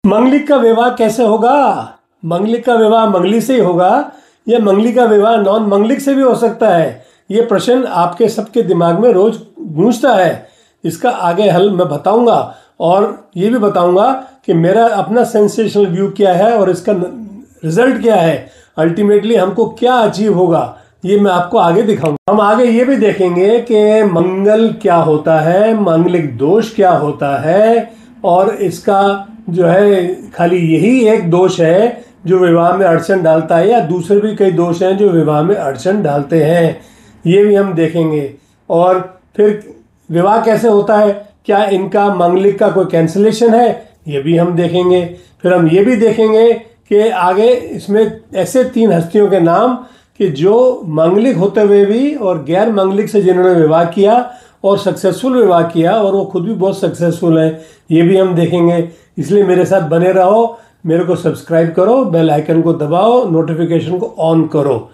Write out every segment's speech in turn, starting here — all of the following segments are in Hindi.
मंगलिक का विवाह कैसे होगा? मंगलिक का विवाह मंगली से ही होगा या मंगली का विवाह नॉन मंगलिक से भी हो सकता है? ये प्रश्न आपके सबके दिमाग में रोज गूंजता है। इसका आगे हल मैं बताऊंगा और ये भी बताऊंगा कि मेरा अपना सेंसेशनल व्यू क्या है और इसका रिजल्ट क्या है। अल्टीमेटली हमको क्या अचीव होगा ये मैं आपको आगे दिखाऊंगा। हम आगे ये भी देखेंगे कि मंगल क्या होता है, मांगलिक दोष क्या होता है और इसका जो है खाली यही एक दोष है जो विवाह में अड़चन डालता है या दूसरे भी कई दोष हैं जो विवाह में अड़चन डालते हैं, ये भी हम देखेंगे। और फिर विवाह कैसे होता है, क्या इनका मांगलिक का कोई कैंसिलेशन है, ये भी हम देखेंगे। फिर हम ये भी देखेंगे कि आगे इसमें ऐसे 3 हस्तियों के नाम कि जो मांगलिक होते हुए भी और गैर मांगलिक से जिन्होंने विवाह किया और सक्सेसफुल विवाह किया और वो खुद भी बहुत सक्सेसफुल हैं, ये भी हम देखेंगे। इसलिए मेरे साथ बने रहो, मेरे को सब्सक्राइब करो, बेल आइकन को दबाओ, नोटिफिकेशन को ऑन करो।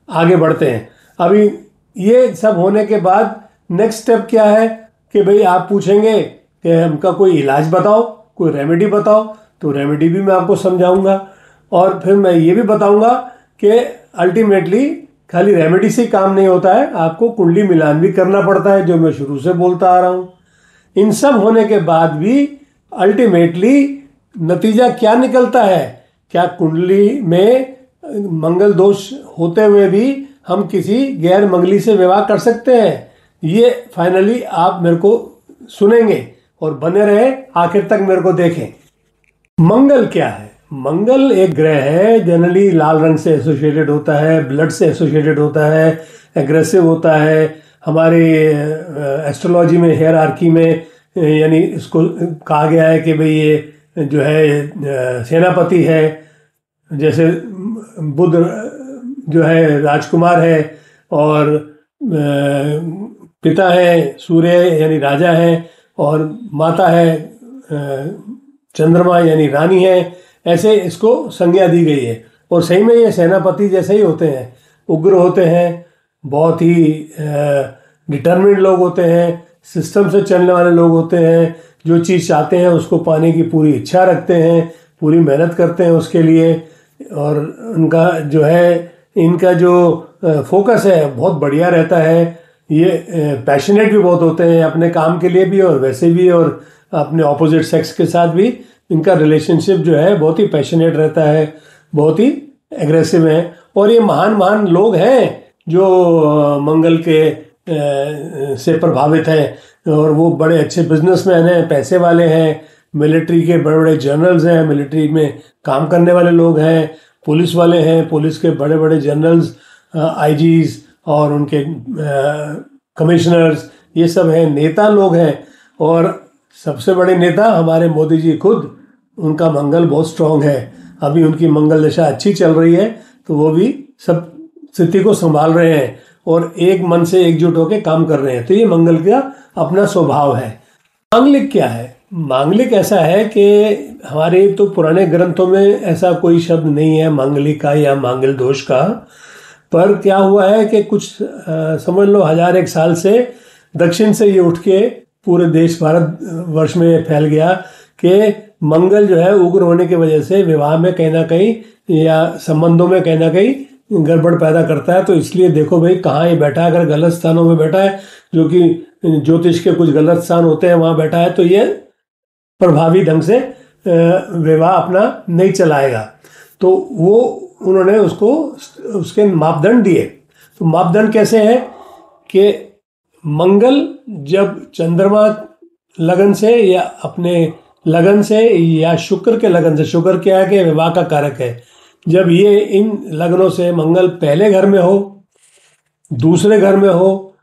आगे बढ़ते हैं। अभी ये सब होने के बाद नेक्स्ट स्टेप क्या है कि भाई आप पूछेंगे कि हमका कोई इलाज बताओ, कोई रेमेडी बताओ, तो रेमेडी भी मैं आपको समझाऊंगा। और फिर मैं ये भी बताऊंगा कि अल्टीमेटली खाली रेमेडी से काम नहीं होता है, आपको कुंडली मिलान भी करना पड़ता है, जो मैं शुरू से बोलता आ रहा हूँ। इन सब होने के बाद भी अल्टीमेटली नतीजा क्या निकलता है, क्या कुंडली में मंगल दोष होते हुए भी हम किसी गैर मंगली से विवाह कर सकते हैं, ये फाइनली आप मेरे को सुनेंगे और बने रहे आखिर तक, मेरे को देखें। मंगल क्या है? मंगल एक ग्रह है, जनरली लाल रंग से एसोसिएटेड होता है, ब्लड से एसोसिएटेड होता है, एग्रेसिव होता है। हमारे एस्ट्रोलॉजी में हायरार्की में यानी इसको कहा गया है कि भाई ये जो है सेनापति है, जैसे बुध जो है राजकुमार है और पिता है सूर्य यानी राजा है और माता है चंद्रमा यानी रानी है। ऐसे इसको संज्ञा दी गई है और सही में ये सेनापति जैसे ही होते हैं, उग्र होते हैं, बहुत ही डिटर्मिन्ड लोग होते हैं, सिस्टम से चलने वाले लोग होते हैं, जो चीज़ चाहते हैं उसको पाने की पूरी इच्छा रखते हैं, पूरी मेहनत करते हैं उसके लिए। और उनका जो है इनका जो फोकस है बहुत बढ़िया रहता है। ये पैशनेट भी बहुत होते हैं अपने काम के लिए भी और वैसे भी, और अपने ऑपोजिट सेक्स के साथ भी इनका रिलेशनशिप जो है बहुत ही पैशनेट रहता है, बहुत ही एग्रेसिव है। और ये महान महान लोग हैं जो मंगल के से प्रभावित हैं और वो बड़े अच्छे बिजनेसमैन हैं, पैसे वाले हैं, मिलिट्री के बड़े बड़े जनरल्स हैं, मिलिट्री में काम करने वाले लोग हैं, पुलिस वाले हैं, पुलिस के बड़े बड़े जनरल्स, आईजीज और उनके कमिश्नर्स, ये सब हैं, नेता लोग हैं। और सबसे बड़े नेता हमारे मोदी जी खुद, उनका मंगल बहुत स्ट्रांग है। अभी उनकी मंगल दशा अच्छी चल रही है तो वो भी सब स्थिति को संभाल रहे हैं और एक मन से एकजुट होकर काम कर रहे हैं। तो ये मंगल का अपना स्वभाव है। मांगलिक क्या है? मांगलिक ऐसा है कि हमारे तो पुराने ग्रंथों में ऐसा कोई शब्द नहीं है मांगलिक का या मांगल दोष का, पर क्या हुआ है कि कुछ समझ लो 1001 साल से दक्षिण से ये उठ के पूरे देश भारत वर्ष में फैल गया कि मंगल जो है उग्र होने की वजह से विवाह में कहीं ना कहीं या संबंधों में कहीं ना कहीं गड़बड़ पैदा करता है। तो इसलिए देखो भाई कहाँ ये बैठा है, अगर गलत स्थानों में बैठा है, जो कि ज्योतिष के कुछ गलत स्थान होते हैं वहाँ बैठा है, तो ये प्रभावी ढंग से विवाह अपना नहीं चलाएगा। तो वो उन्होंने उसको उसके मापदंड दिए। तो मापदंड कैसे है कि मंगल जब चंद्रमा लगन से या अपने लगन से या शुक्र के लगन से, शुक्र क्या है कि विवाह का कारक है, जब ये इन लग्नों से मंगल पहले घर में हो, दूसरे घर में हो,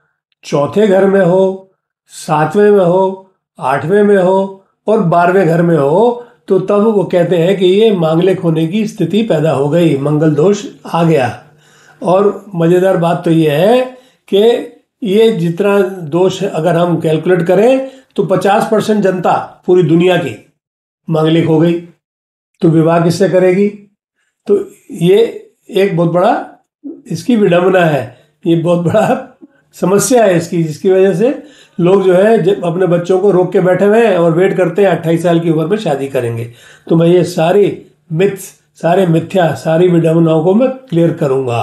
चौथे घर में हो, 7वें में हो, 8वें में हो और 12वें घर में हो, तो तब वो कहते हैं कि ये मांगलिक होने की स्थिति पैदा हो गई, मंगल दोष आ गया। और मज़ेदार बात तो ये है कि ये जितना दोष अगर हम कैलकुलेट करें तो 50% जनता पूरी दुनिया की मांगलिक हो गई, तो विवाह किससे करेगी? तो ये एक बहुत बड़ा इसकी विडंबना है, ये बहुत बड़ा समस्या है इसकी, जिसकी वजह से लोग जो है जब अपने बच्चों को रोक के बैठे हुए हैं और वेट करते हैं 28 साल की उम्र में शादी करेंगे। तो मैं ये सारी मिथ्स, सारे मिथ्या, सारी विडंबनाओं को मैं क्लियर करूंगा।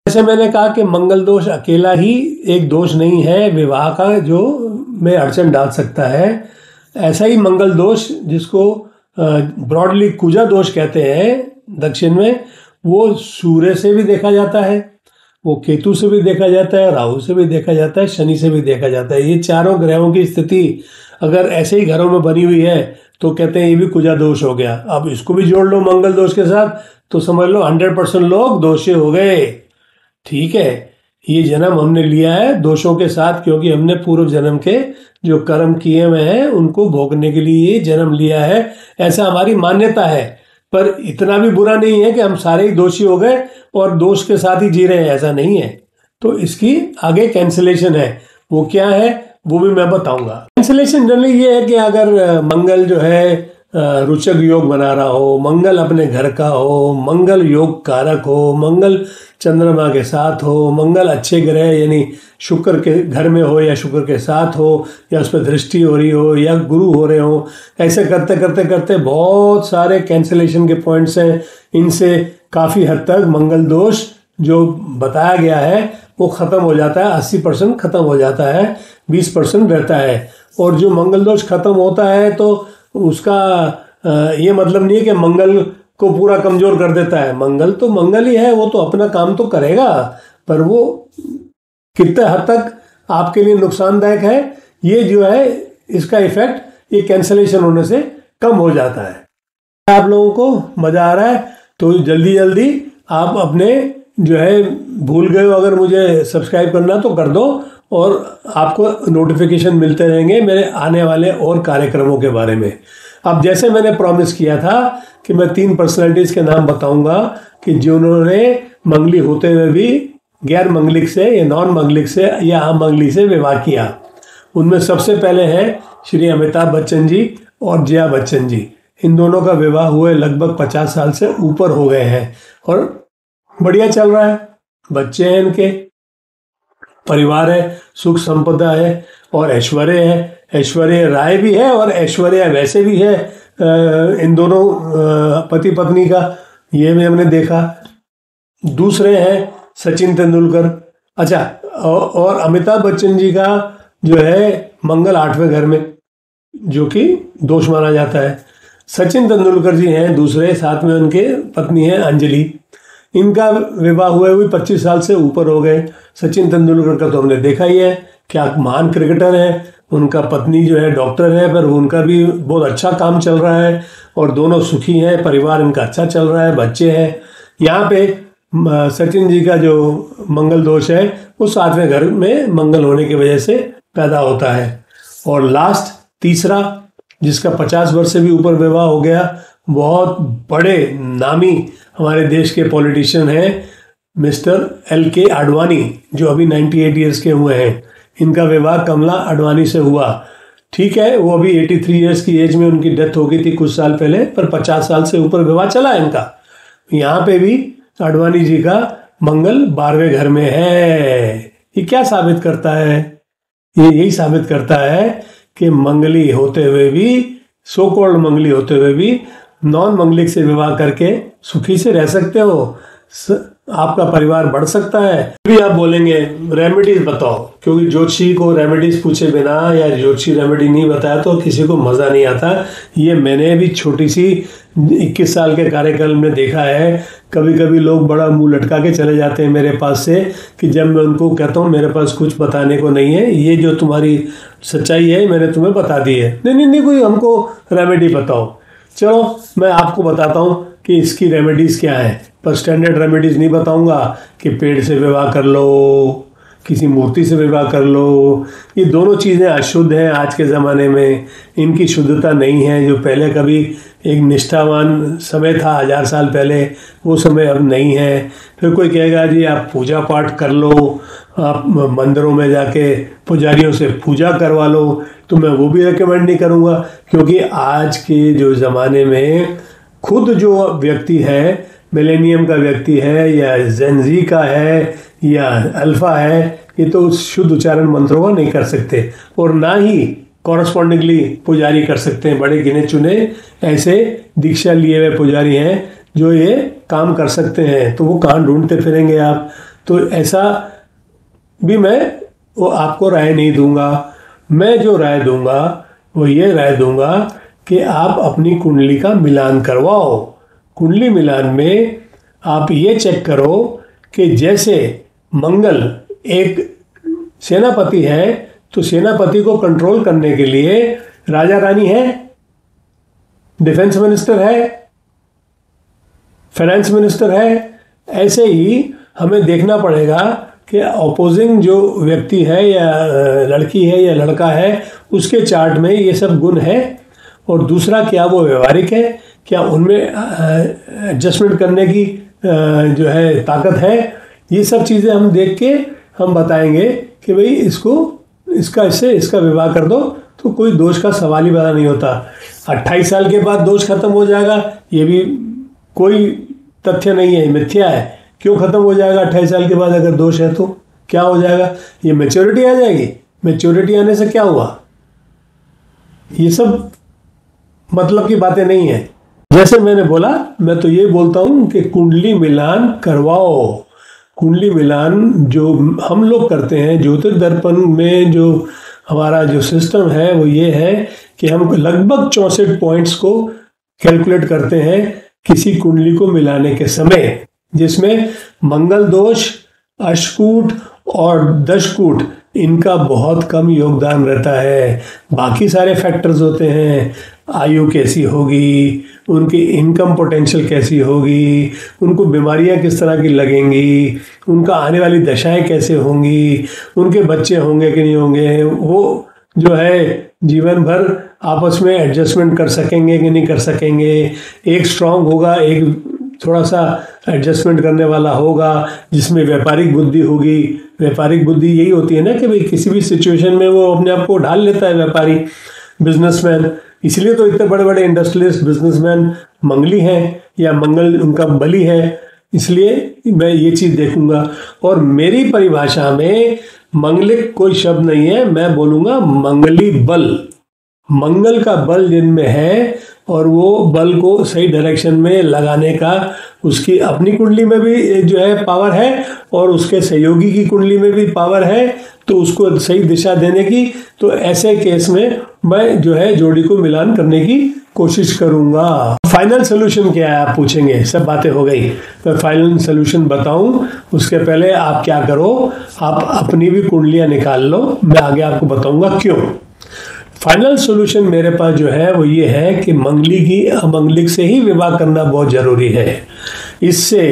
जैसे मैंने कहा कि मंगल दोष अकेला ही एक दोष नहीं है विवाह का जो में अड़चन डाल सकता है, ऐसा ही मंगल दोष जिसको ब्रॉडली कुजा दोष कहते हैं दक्षिण में, वो सूर्य से भी देखा जाता है, वो केतु से भी देखा जाता है, राहु से भी देखा जाता है, शनि से भी देखा जाता है। ये चारों ग्रहों की स्थिति अगर ऐसे ही घरों में बनी हुई है तो कहते हैं ये भी कुजा दोष हो गया। अब इसको भी जोड़ लो मंगल दोष के साथ तो समझ लो 100% लोग दोषी हो गए। ठीक है, ये जन्म हमने लिया है दोषों के साथ, क्योंकि हमने पूर्व जन्म के जो कर्म किए हुए हैं उनको भोगने के लिए ये जन्म लिया है, ऐसा हमारी मान्यता है। पर इतना भी बुरा नहीं है कि हम सारे ही दोषी हो गए और दोष के साथ ही जी रहे हैं, ऐसा नहीं है। तो इसकी आगे कैंसिलेशन है, वो क्या है वो भी मैं बताऊंगा। कैंसिलेशन जनरली ये है कि अगर मंगल जो है रुचक योग बना रहा हो, मंगल अपने घर का हो, मंगल योग कारक हो, मंगल चंद्रमा के साथ हो, मंगल अच्छे ग्रह यानी शुक्र के घर में हो या शुक्र के साथ हो, या उस पर दृष्टि हो रही हो या गुरु हो रहे हो, ऐसे करते करते करते बहुत सारे कैंसिलेशन के पॉइंट्स हैं। इनसे काफ़ी हद तक मंगल दोष जो बताया गया है वो ख़त्म हो जाता है, 80% ख़त्म हो जाता है, 20% रहता है। और जो मंगल दोष ख़त्म होता है तो उसका ये मतलब नहीं है कि मंगल को पूरा कमज़ोर कर देता है। मंगल तो मंगल ही है, वो तो अपना काम तो करेगा, पर वो कितने हद तक आपके लिए नुकसानदायक है ये जो है इसका इफेक्ट ये कैंसलेशन होने से कम हो जाता है। आप लोगों को मज़ा आ रहा है तो जल्दी जल्दी आप अपने जो है भूल गए हो अगर मुझे सब्सक्राइब करना तो कर दो, और आपको नोटिफिकेशन मिलते रहेंगे मेरे आने वाले और कार्यक्रमों के बारे में। अब जैसे मैंने प्रॉमिस किया था कि मैं 3 पर्सनैलिटीज़ के नाम बताऊंगा कि जिन्होंने मंगली होते हुए भी गैर मंगलिक से या नॉन मंगलिक से या आम मंगली से विवाह किया। उनमें सबसे पहले हैं श्री अमिताभ बच्चन जी और जया बच्चन जी। इन दोनों का विवाह हुए लगभग 50 साल से ऊपर हो गए हैं और बढ़िया चल रहा है, बच्चे हैं, इनके परिवार है, सुख संपदा है और ऐश्वर्य है। ऐश्वर्य राय भी है और ऐश्वर्या वैसे भी है इन दोनों पति पत्नी का, ये भी हमने देखा। दूसरे हैं सचिन तेंदुलकर। अच्छा, और अमिताभ बच्चन जी का जो है मंगल 8वें घर में, जो कि दोष माना जाता है। सचिन तेंदुलकर जी हैं दूसरे, साथ में उनके पत्नी है अंजलि। इनका विवाह हुए हुए 25 साल से ऊपर हो गए। सचिन तेंदुलकर का तो हमने देखा ही है, क्या महान क्रिकेटर है। उनका पत्नी जो है डॉक्टर है, पर उनका भी बहुत अच्छा काम चल रहा है और दोनों सुखी हैं, परिवार इनका अच्छा चल रहा है, बच्चे हैं। यहाँ पे सचिन जी का जो मंगल दोष है वो 7वें घर में मंगल होने की वजह से पैदा होता है। और लास्ट तीसरा, जिसका 50 वर्ष से भी ऊपर विवाह हो गया, बहुत बड़े नामी हमारे देश के पॉलिटिशियन हैं मिस्टर LK आडवाणी, जो अभी 98 ईयर्स के हुए हैं। इनका विवाह कमला आडवाणी से हुआ। ठीक है, वो अभी 83 ईयर्स की एज में उनकी डेथ हो गई थी कुछ साल पहले, पर 50 साल से ऊपर विवाह चला है इनका। यहाँ पे भी आडवाणी जी का मंगल 12वें घर में है। ये क्या साबित करता है? ये यही साबित करता है कि मंगली होते हुए भी, सो कॉल्ड मंगली होते हुए भी, नॉन मंगलिक से विवाह करके सुखी से रह सकते हो, आपका परिवार बढ़ सकता है। भी आप बोलेंगे रेमेडीज बताओ, क्योंकि ज्योतिषी को रेमेडीज पूछे बिना या ज्योतिषी रेमेडी नहीं बताया तो किसी को मज़ा नहीं आता। ये मैंने भी छोटी सी 21 साल के कार्यकाल में देखा है। कभी कभी लोग बड़ा मुंह लटका के चले जाते हैं मेरे पास से, कि जब मैं उनको कहता हूँ मेरे पास कुछ बताने को नहीं है, ये जो तुम्हारी सच्चाई है मैंने तुम्हें बता दी है। नहीं, कोई हमको रेमेडी बताओ। चलो मैं आपको बताता हूँ कि इसकी रेमेडीज़ क्या है, पर स्टैंडर्ड रेमेडीज़ नहीं बताऊंगा कि पेड़ से विवाह कर लो, किसी मूर्ति से विवाह कर लो। ये दोनों चीज़ें अशुद्ध हैं आज के ज़माने में, इनकी शुद्धता नहीं है। जो पहले कभी एक निष्ठावान समय था 1000 साल पहले, वो समय अब नहीं है। फिर कोई कहेगा जी आप पूजा पाठ कर लो, आप मंदिरों में जाके पुजारियों से पूजा करवा लो, तो मैं वो भी रिकमेंड नहीं करूँगा। क्योंकि आज के जो ज़माने में खुद जो व्यक्ति है, मिलेनियम का व्यक्ति है या जेनजी का है या अल्फ़ा है ये तो शुद्ध उच्चारण मंत्रों का नहीं कर सकते, और ना ही कॉरस्पॉन्डिंगली पुजारी कर सकते हैं। बड़े गिने चुने ऐसे दीक्षा लिए हुए पुजारी हैं जो ये काम कर सकते हैं, तो वो कहाँ ढूंढते फिरेंगे आप। तो ऐसा भी मैं वो आपको राय नहीं दूंगा। मैं जो राय दूंगा वो ये राय दूंगा कि आप अपनी कुंडली का मिलान करवाओ। कुंडली मिलान में आप ये चेक करो कि जैसे मंगल एक सेनापति है, तो सेनापति को कंट्रोल करने के लिए राजा रानी है, डिफेंस मिनिस्टर है, फाइनेंस मिनिस्टर है। ऐसे ही हमें देखना पड़ेगा कि अपोजिंग जो व्यक्ति है या लड़की है या लड़का है, उसके चार्ट में ये सब गुण है। और दूसरा, क्या वो व्यवहारिक है, क्या उनमें एडजस्टमेंट करने की जो है ताकत है। ये सब चीज़ें हम देख के हम बताएंगे कि भाई इसका विवाह कर दो, तो कोई दोष का सवाल ही पैदा नहीं होता। 28 साल के बाद दोष खत्म हो जाएगा, ये भी कोई तथ्य नहीं है, मिथ्या है। क्यों खत्म हो जाएगा 28 साल के बाद? अगर दोष है तो क्या हो जाएगा? ये मैच्योरिटी आ जाएगी। मैच्योरिटी आने से क्या हुआ? ये सब मतलब की बातें नहीं है। जैसे मैंने बोला, मैं तो ये बोलता हूं कि कुंडली मिलान करवाओ। कुंडली मिलान जो हम लोग करते हैं ज्योतिर्दर्पण में, जो हमारा जो सिस्टम है वो ये है कि हम लगभग 64 पॉइंट्स को कैलकुलेट करते हैं किसी कुंडली को मिलाने के समय, जिसमें मंगल दोष, अष्टकूट और दशकूट इनका बहुत कम योगदान रहता है। बाकी सारे फैक्टर्स होते हैं, आयु कैसी होगी, उनकी इनकम पोटेंशियल कैसी होगी, उनको बीमारियां किस तरह की लगेंगी, उनका आने वाली दशाएं कैसे होंगी, उनके बच्चे होंगे कि नहीं होंगे, वो जो है जीवन भर आपस में एडजस्टमेंट कर सकेंगे कि नहीं कर सकेंगे। एक स्ट्रांग होगा, एक थोड़ा सा एडजस्टमेंट करने वाला होगा, जिसमें व्यापारिक बुद्धि होगी। व्यापारिक बुद्धि यही होती है ना कि भाई किसी भी सिचुएशन में वो अपने आप को ढाल लेता है व्यापारी, बिजनेसमैन। इसलिए तो इतने बड़े बड़े इंडस्ट्रियलिस्ट बिजनेसमैन मंगली हैं या मंगल उनका बली है। इसलिए मैं ये चीज़ देखूंगा। और मेरी परिभाषा में मंगलिक कोई शब्द नहीं है, मैं बोलूँगा मंगली बल। मंगल का बल जिनमें है और वो बल को सही डायरेक्शन में लगाने का उसकी अपनी कुंडली में भी जो है पावर है और उसके सहयोगी की कुंडली में भी पावर है, तो उसको सही दिशा देने की। तो ऐसे केस में मैं जो है जोड़ी को मिलान करने की कोशिश करूंगा। फाइनल सोल्यूशन क्या है आप पूछेंगे, सब बातें हो गई। मैं फाइनल सोल्यूशन बताऊं उसके पहले आप क्या करो, आप अपनी भी कुंडलियां निकाल लो, मैं आगे आपको बताऊंगा क्यों। फाइनल सॉल्यूशन मेरे पास जो है वो ये है कि मंगली की अमंगलिक से ही विवाह करना बहुत जरूरी है। इससे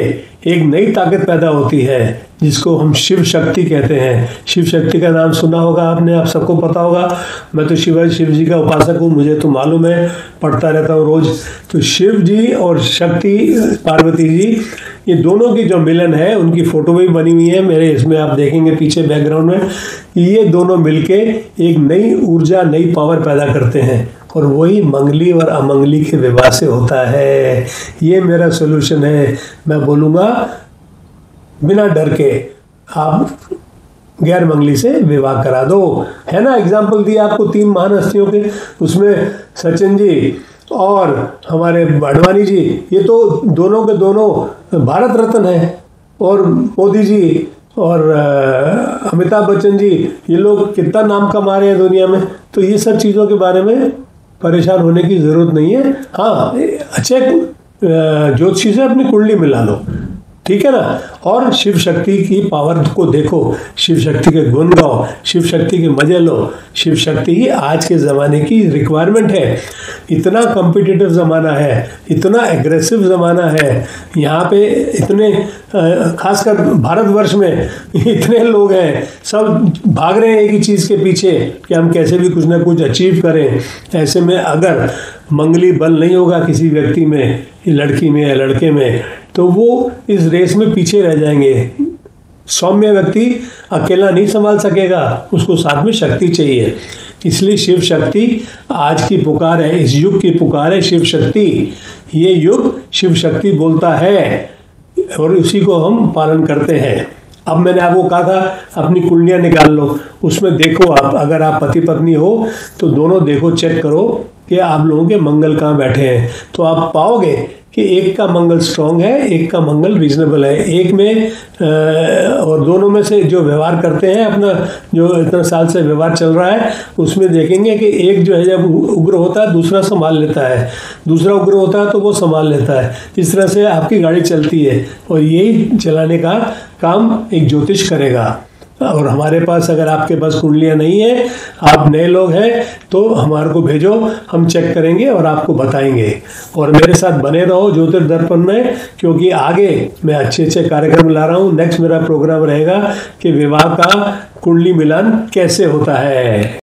एक नई ताकत पैदा होती है जिसको हम शिव शक्ति कहते हैं। शिव शक्ति का नाम सुना होगा आपने, आप सबको पता होगा। मैं तो शिव जी का उपासक हूँ, मुझे तो मालूम है, पढ़ता रहता हूँ रोज। तो शिव जी और शक्ति पार्वती जी, ये दोनों की जो मिलन है उनकी फोटो भी बनी हुई है मेरे इसमें, आप देखेंगे पीछे बैकग्राउंड में। ये दोनों मिलके एक नई ऊर्जा, नई पावर पैदा करते हैं और वही मंगली और अमंगली के विवाह से होता है। ये मेरा सोल्यूशन है। मैं बोलूँगा बिना डर के आप गैर मंगली से विवाह करा दो, है ना। एग्जाम्पल दिया आपको 3 महान हस्तियों के, उसमें सचिन जी और हमारे अडवाणी जी, ये तो दोनों के दोनों भारत रत्न हैं। और मोदी जी और अमिताभ बच्चन जी, ये लोग कितना नाम कमा रहे हैं दुनिया में। तो ये सब चीज़ों के बारे में परेशान होने की ज़रूरत नहीं है। हाँ, अच्छे ज्योतिषी से अपनी कुंडली मिला लो, ठीक है ना। और शिव शक्ति की पावर को देखो, शिव शक्ति के गुण गाओ, शिव शक्ति के मजे लो। शिव शक्ति ही आज के ज़माने की रिक्वायरमेंट है। इतना कॉम्पिटिटिव ज़माना है, इतना एग्रेसिव ज़माना है। यहाँ पे इतने खासकर भारतवर्ष में इतने लोग हैं, सब भाग रहे हैं एक ही चीज़ के पीछे कि हम कैसे भी कुछ ना कुछ अचीव करें। ऐसे में अगर मंगली बल नहीं होगा किसी व्यक्ति में, लड़की में या लड़के में, तो वो इस रेस में पीछे रह जाएंगे। सौम्य व्यक्ति अकेला नहीं संभाल सकेगा, उसको साथ में शक्ति चाहिए। इसलिए शिव शक्ति आज की पुकार है, इस युग की पुकार है शिव शक्ति। ये युग शिव शक्ति बोलता है और उसी को हम पालन करते हैं। अब मैंने आपको कहा था अपनी कुंडलियां निकाल लो, उसमें देखो आप, अगर आप पति पत्नी हो तो दोनों देखो, चेक करो कि आप लोगों के मंगल कहाँ बैठे हैं। तो आप पाओगे कि एक का मंगल स्ट्रांग है, एक का मंगल रीजनेबल है, एक में और दोनों में से जो व्यवहार करते हैं, अपना जो इतना साल से व्यवहार चल रहा है, उसमें देखेंगे कि एक जो है जब उग्र होता है दूसरा संभाल लेता है, दूसरा उग्र होता है तो वो संभाल लेता है। इस तरह से आपकी गाड़ी चलती है और यही चलाने का काम एक ज्योतिष करेगा। और हमारे पास, अगर आपके पास कुंडलियां नहीं है, आप नए लोग हैं, तो हमारे को भेजो, हम चेक करेंगे और आपको बताएंगे। और मेरे साथ बने रहो ज्योतिर्दर्पण में, क्योंकि आगे मैं अच्छे अच्छे कार्यक्रम ला रहा हूँ। नेक्स्ट मेरा प्रोग्राम रहेगा कि विवाह का कुंडली मिलान कैसे होता है।